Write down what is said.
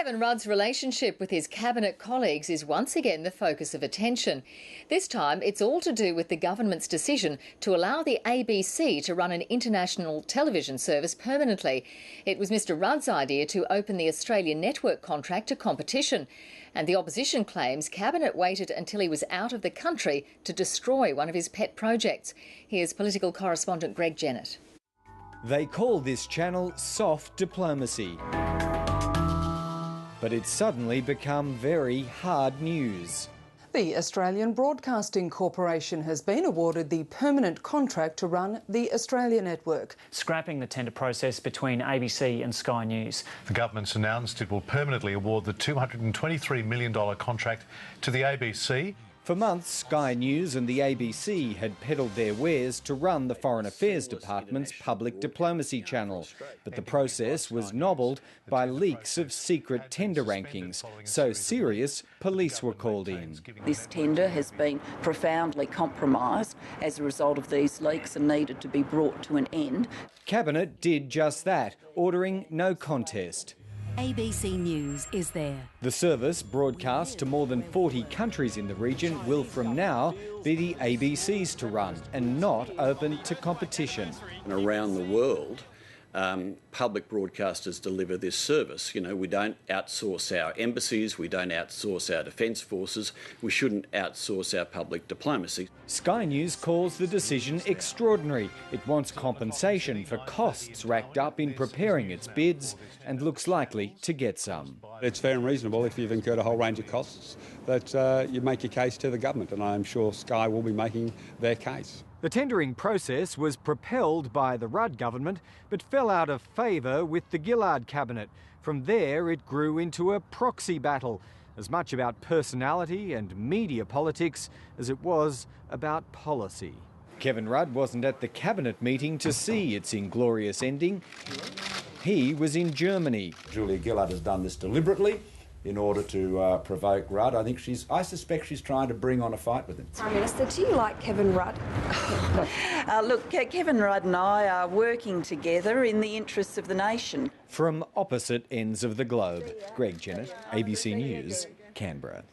Kevin Rudd's relationship with his cabinet colleagues is once again the focus of attention. This time it's all to do with the government's decision to allow the ABC to run an international television service permanently. It was Mr Rudd's idea to open the Australian network contract to competition, and the opposition claims Cabinet waited until he was out of the country to destroy one of his pet projects. Here's political correspondent Greg Jennett. They call this channel soft diplomacy. But it's suddenly become very hard news. The Australian Broadcasting Corporation has been awarded the permanent contract to run the Australia network, scrapping the tender process between ABC and Sky News. The government's announced it will permanently award the $223 million contract to the ABC. For months, Sky News and the ABC had peddled their wares to run the Foreign Affairs Department's public diplomacy channel. But the process was nobbled by leaks of secret tender rankings. So serious, police were called in. This tender has been profoundly compromised as a result of these leaks and needed to be brought to an end. Cabinet did just that, ordering no contest. ABC News is there. The service, broadcast to more than 40 countries in the region, will from now be the ABC's to run and not open to competition. And around the world, public broadcasters deliver this service. You know, we don't outsource our embassies, we don't outsource our defence forces, we shouldn't outsource our public diplomacy. Sky News calls the decision extraordinary. It wants compensation for costs racked up in preparing its bids and looks likely to get some. It's fair and reasonable if you've incurred a whole range of costs that you make your case to the government, and I'm sure Sky will be making their case. The tendering process was propelled by the Rudd government but fell out of favour with the Gillard cabinet. From there it grew into a proxy battle, as much about personality and media politics as it was about policy. Kevin Rudd wasn't at the cabinet meeting to see its inglorious ending. He was in Germany. Julia Gillard has done this deliberately in order to provoke Rudd. I suspect she's trying to bring on a fight with him. Prime Minister, do you like Kevin Rudd? Look, Kevin Rudd and I are working together in the interests of the nation. From opposite ends of the globe, Greg Jennett, ABC News, Canberra.